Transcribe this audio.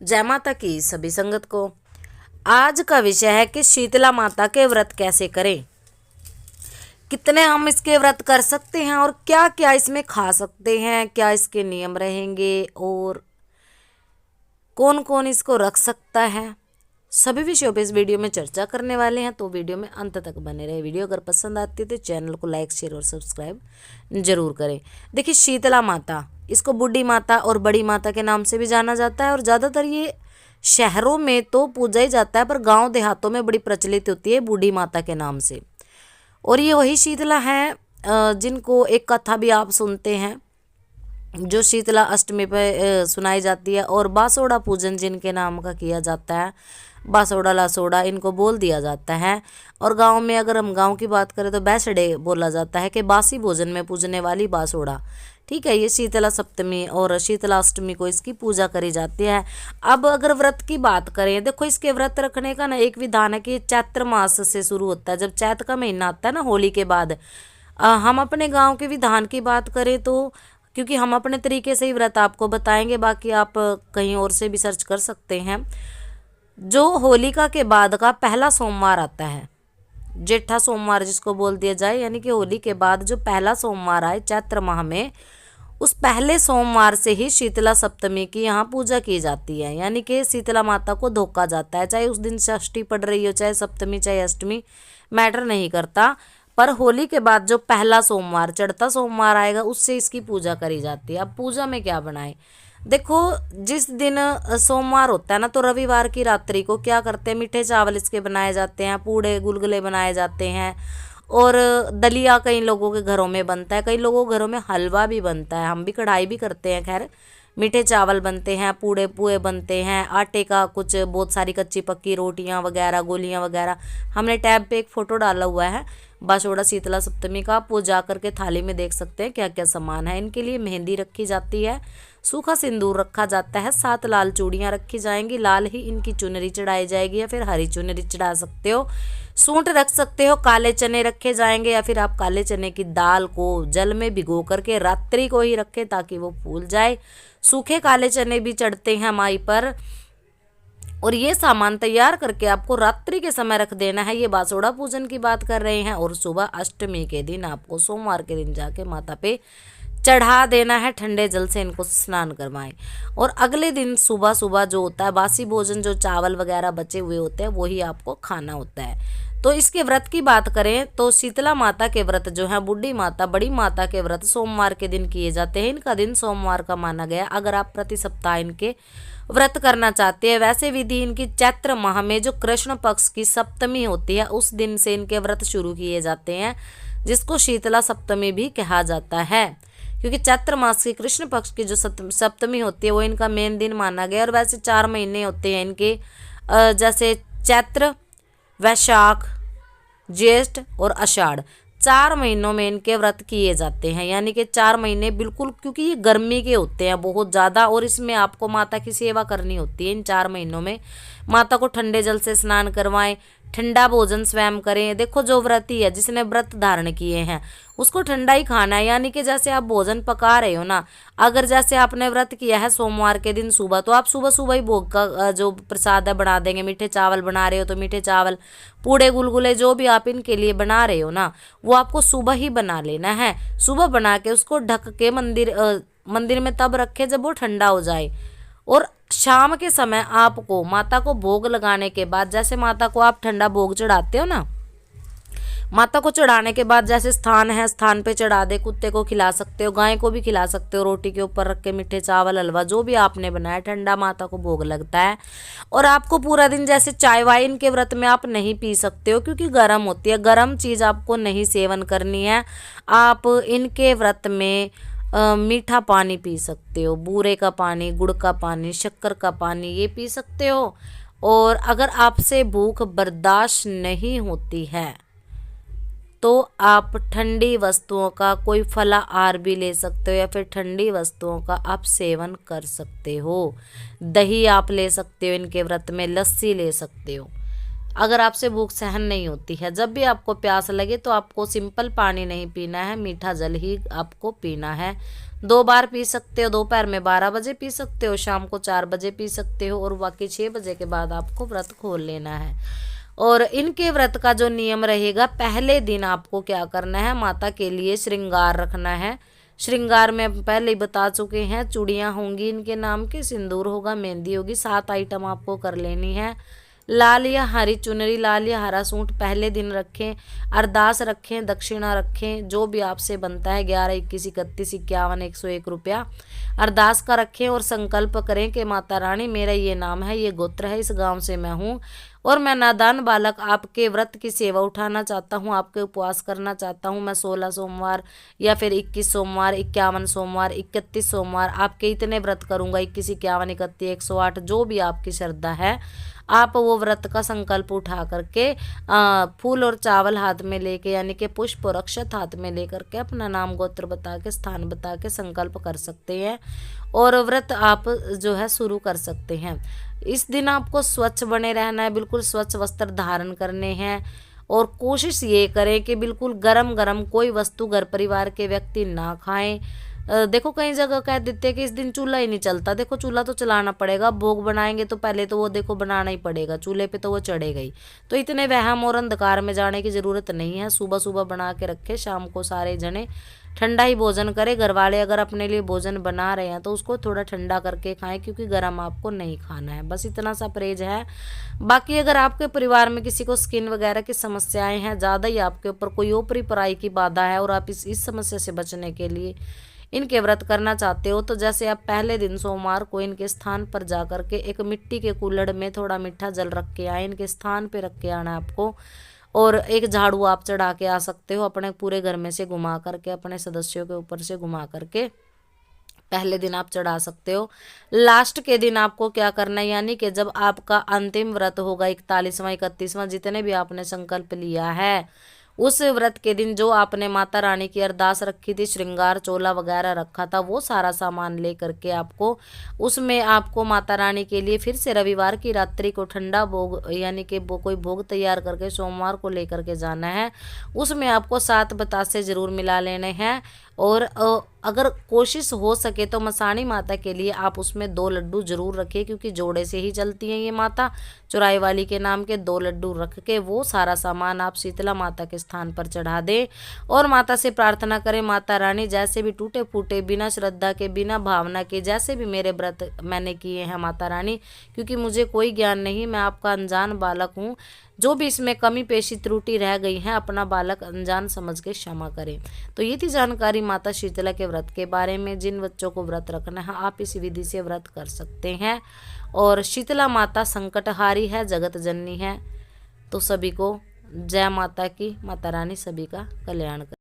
जय माता की सभी संगत को। आज का विषय है कि शीतला माता के व्रत कैसे करें, कितने हम इसके व्रत कर सकते हैं और क्या क्या इसमें खा सकते हैं, क्या इसके नियम रहेंगे और कौन कौन इसको रख सकता है। सभी विषयों पे इस वीडियो में चर्चा करने वाले हैं, तो वीडियो में अंत तक बने रहे। वीडियो अगर पसंद आती है तो चैनल को लाइक शेयर और सब्सक्राइब जरूर करें। देखिए, शीतला माता, इसको बूढ़ी माता और बड़ी माता के नाम से भी जाना जाता है और ज़्यादातर ये शहरों में तो पूजा ही जाता है, पर गांव देहातों में बड़ी प्रचलित होती है बूढ़ी माता के नाम से। और ये वही शीतला है जिनको एक कथा भी आप सुनते हैं जो शीतला अष्टमी पे सुनाई जाती है, और बासोड़ा पूजन जिनके नाम का किया जाता है, बासोड़ा लासोड़ा इनको बोल दिया जाता है। और गांव में अगर हम गांव की बात करें तो बैसड़े बोला जाता है कि बासी भोजन में पूजने वाली बासोड़ा। ठीक है, ये शीतला सप्तमी और शीतला अष्टमी को इसकी पूजा करी जाती है। अब अगर व्रत की बात करें, देखो इसके व्रत रखने का ना एक विधान है कि चैत्र मास से शुरू होता है। जब चैत्र का महीना आता है ना, होली के बाद, हम अपने गाँव के विधान की बात करें तो, क्योंकि हम अपने तरीके से ही व्रत आपको बताएंगे, बाकी आप कहीं और से भी सर्च कर सकते हैं। जो होलिका के बाद का पहला सोमवार आता है, जेठा सोमवार जिसको बोल दिया जाए, यानी कि होली के बाद जो पहला सोमवार आए चैत्र माह में, उस पहले सोमवार से ही शीतला सप्तमी की यहाँ पूजा की जाती है। यानी कि शीतला माता को धोका जाता है, चाहे उस दिन षष्ठी पड़ रही हो, चाहे सप्तमी चाहे अष्टमी, मैटर नहीं करता। पर होली के बाद जो पहला सोमवार, चढ़ता सोमवार आएगा, उससे इसकी पूजा करी जाती है। अब पूजा में क्या बनाए, देखो जिस दिन सोमवार होता है ना, तो रविवार की रात्रि को क्या करते हैं, मीठे चावल इसके बनाए जाते हैं, पूड़े गुलगुले बनाए जाते हैं, और दलिया कई लोगों के घरों में बनता है, कई लोगों के घरों में हलवा भी बनता है, हम भी कढ़ाई भी करते हैं। खैर, मीठे चावल बनते हैं, पूड़े पुए बनते हैं, आटे का कुछ बहुत सारी कच्ची पक्की रोटियां वगैरह, गोलियां वगैरह। हमने टैब पे एक फ़ोटो डाला हुआ है बासोड़ा शीतला सप्तमी का, आप वो जा करके थाली में देख सकते हैं क्या क्या सामान है। इनके लिए मेहंदी रखी जाती है, सूखा सिंदूर रखा जाता है, 7 लाल चूड़ियाँ रखी जाएंगी, लाल ही इनकी चुनरी चढ़ाई जाएगी या फिर हरी चुनरी चढ़ा सकते हो, सूंठ रख सकते हो, काले चने रखे जाएंगे, या फिर आप काले चने की दाल को जल में भिगो करके रात्रि को ही रखें ताकि वो फूल जाए। सूखे काले चने भी चढ़ते हैं माई पर, और ये सामान तैयार करके आपको रात्रि के समय रख देना है। ये बासोड़ा पूजन की बात कर रहे हैं। और सुबह अष्टमी के दिन आपको, सोमवार के दिन जाके माता पे चढ़ा देना है, ठंडे जल से इनको स्नान करवाएं। और अगले दिन सुबह सुबह जो होता है बासी भोजन, जो चावल वगैरह बचे हुए होते हैं, वही आपको खाना होता है। तो इसके व्रत की बात करें तो शीतला माता के व्रत जो है, बूढ़ी माता बड़ी माता के व्रत सोमवार के दिन किए जाते हैं। इनका दिन सोमवार का माना गया। अगर आप प्रति सप्ताह इनके व्रत करना चाहते हैं, वैसे विधि इनकी चैत्र माह में जो कृष्ण पक्ष की सप्तमी होती है, उस दिन से इनके व्रत शुरू किए जाते हैं, जिसको शीतला सप्तमी भी कहा जाता है। क्योंकि चैत्र मास की कृष्ण पक्ष की जो सप्तमी होती है वो इनका मेन दिन माना गया। और वैसे 4 महीने होते हैं इनके, जैसे चैत्र, वैशाख, ज्येष्ठ और आषाढ़, 4 महीनों में इनके व्रत किए जाते हैं। यानी कि 4 महीने बिल्कुल, क्योंकि ये गर्मी के होते हैं बहुत ज़्यादा, और इसमें आपको माता की सेवा करनी होती है। इन 4 महीनों में माता को ठंडे जल से स्नान करवाएं, ठंडा भोजन स्वयं करें। देखो, जो व्रती है, जिसने व्रत धारण किए हैं, उसको ठंडा ही खाना है। यानी कि जैसे आप भोजन पका रहे हो ना, अगर जैसे आपने व्रत किया है सोमवार के दिन सुबह, तो आप सुबह सुबह ही भोग का जो प्रसाद है बना देंगे। मीठे चावल बना रहे हो तो मीठे चावल, पूड़े गुलगुले जो भी आप इनके लिए बना रहे हो ना, वो आपको सुबह ही बना लेना है। सुबह बना के उसको ढक के मंदिर में तब रखे जब वो ठंडा हो जाए। और शाम के समय आपको माता को भोग लगाने के बाद, जैसे माता को आप ठंडा भोग चढ़ाते हो ना, माता को चढ़ाने के बाद जैसे स्थान है, स्थान पे चढ़ा दे, कुत्ते को खिला सकते हो, गाय को भी खिला सकते हो, रोटी के ऊपर रख के मीठे चावल, हलवा जो भी आपने बनाया, ठंडा माता को भोग लगता है। और आपको पूरा दिन जैसे चाय वाय इनके व्रत में आप नहीं पी सकते हो, क्योंकि गर्म होती है, गर्म चीज़ आपको नहीं सेवन करनी है। आप इनके व्रत में मीठा पानी पी सकते हो, बूरे का पानी, गुड़ का पानी, शक्कर का पानी, ये पी सकते हो। और अगर आपसे भूख बर्दाश्त नहीं होती है तो आप ठंडी वस्तुओं का कोई फलाहार भी ले सकते हो, या फिर ठंडी वस्तुओं का आप सेवन कर सकते हो। दही आप ले सकते हो इनके व्रत में, लस्सी ले सकते हो। अगर आपसे भूख सहन नहीं होती है, जब भी आपको प्यास लगे तो आपको सिंपल पानी नहीं पीना है, मीठा जल ही आपको पीना है। 2 बार पी सकते हो, दोपहर में 12 बजे पी सकते हो, शाम को 4 बजे पी सकते हो और बाकी 6 बजे के बाद आपको व्रत खोल लेना है। और इनके व्रत का जो नियम रहेगा, पहले दिन आपको क्या करना है, माता के लिए श्रृंगार रखना है। श्रृंगार में पहले ही बता चुके हैं, चूड़ियाँ होंगी इनके नाम के, सिंदूर होगा, मेहंदी होगी, 7 आइटम आपको कर लेनी है। लाल या हरी चुनरी, लाल या हरा सूट पहले दिन रखें, अरदास रखें, दक्षिणा रखें, जो भी आपसे बनता है 11, 21, 31, 51, 101 रुपया अरदास का रखें और संकल्प करें कि माता रानी मेरा ये नाम है, ये गोत्र है, इस गांव से मैं हूँ और मैं नादान बालक आपके व्रत की सेवा उठाना चाहता हूँ, आपके उपवास करना चाहता हूँ। मैं 16 सोमवार या फिर 21 सोमवार, 51 सोमवार, 31 सोमवार आपके इतने व्रत करूँगा, 21, 51, 31, 108, जो भी आपकी श्रद्धा है आप वो व्रत का संकल्प उठा करके फूल और चावल हाथ में लेके, यानी कि पुष्प और अक्षत हाथ में लेकर के अपना नाम गोत्र बता के, स्थान बता के संकल्प कर सकते हैं और व्रत आप जो है शुरू कर सकते हैं। इस दिन आपको स्वच्छ बने रहना है, बिल्कुल स्वच्छ वस्त्र धारण करने हैं और कोशिश ये करें कि बिल्कुल गरम गरम कोई वस्तु घर परिवार के व्यक्ति ना खाएं। देखो कई जगह कह देते हैं कि इस दिन चूल्हा ही नहीं चलता, देखो चूल्हा तो चलाना पड़ेगा, भोग बनाएंगे तो पहले तो वो देखो बनाना ही पड़ेगा, चूल्हे पे तो वो चढ़ेगा ही। तो इतने वहम और अंधकार में जाने की ज़रूरत नहीं है, सुबह सुबह बना के रखे, शाम को सारे जने ठंडा ही भोजन करें। घर वाले अगर अपने लिए भोजन बना रहे हैं तो उसको थोड़ा ठंडा करके खाएं, क्योंकि गर्म आपको नहीं खाना है, बस इतना सा परहेज है। बाकी अगर आपके परिवार में किसी को स्किन वगैरह की समस्याएं हैं, ज़्यादा ही आपके ऊपर कोई ओपरी पराई की बाधा है और आप इस समस्या से बचने के लिए इनके व्रत करना चाहते हो, तो जैसे आप पहले दिन सोमवार को इनके स्थान पर जा कर के एक मिट्टी के कुल्हड़ में थोड़ा मीठा जल रख के आए, इनके स्थान पे रख के आना आपको और एक झाड़ू आप चढ़ा के आ सकते हो, अपने पूरे घर में से घुमा करके, अपने सदस्यों के ऊपर से घुमा करके पहले दिन आप चढ़ा सकते हो। लास्ट के दिन आपको क्या करना है, यानी कि जब आपका अंतिम व्रत होगा 41वां 31वां, जितने भी आपने संकल्प लिया है, उस व्रत के दिन जो आपने माता रानी की अरदास रखी थी, श्रृंगार चोला वगैरह रखा था, वो सारा सामान ले करके आपको उसमें आपको माता रानी के लिए फिर से रविवार की रात्रि को ठंडा भोग, यानी कि कोई भोग तैयार करके सोमवार को लेकर के जाना है। उसमें आपको 7 बतासे जरूर मिला लेने हैं और अगर कोशिश हो सके तो मसाणी माता के लिए आप उसमें 2 लड्डू जरूर रखें, क्योंकि जोड़े से ही चलती हैं ये माता, चुराई वाली के नाम के 2 लड्डू रख के वो सारा सामान आप शीतला माता के स्थान पर चढ़ा दें और माता से प्रार्थना करें, माता रानी जैसे भी टूटे फूटे, बिना श्रद्धा के, बिना भावना के, जैसे भी मेरे व्रत मैंने किए हैं माता रानी, क्योंकि मुझे कोई ज्ञान नहीं, मैं आपका अनजान बालक हूँ, जो भी इसमें कमी पेशी त्रुटि रह गई है अपना बालक अनजान समझ के क्षमा करें। तो ये थी जानकारी माता शीतला के व्रत के बारे में। जिन बच्चों को व्रत रखना है आप इस विधि से व्रत कर सकते हैं और शीतला माता संकटहारी है, जगत जननी है। तो सभी को जय माता की, माता रानी सभी का कल्याण करे।